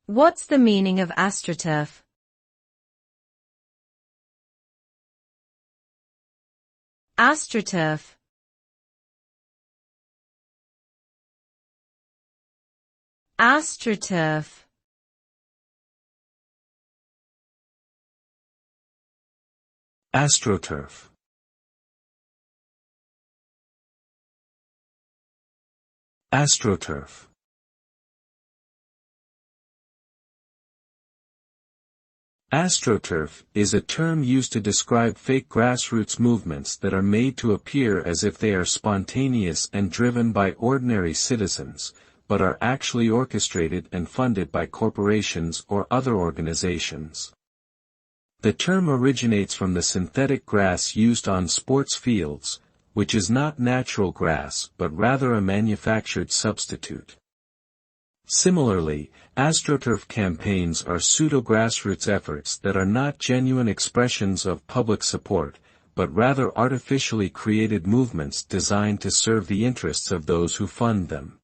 What's the meaning of AstroTurf? AstroTurf. AstroTurf. AstroTurf. AstroTurf. AstroTurf is a term used to describe fake grassroots movements that are made to appear as if they are spontaneous and driven by ordinary citizens, but are actually orchestrated and funded by corporations or other organizations. The term originates from the synthetic grass used on sports fields, which is not natural grass but rather a manufactured substitute. Similarly, AstroTurf campaigns are pseudo-grassroots efforts that are not genuine expressions of public support, but rather artificially created movements designed to serve the interests of those who fund them.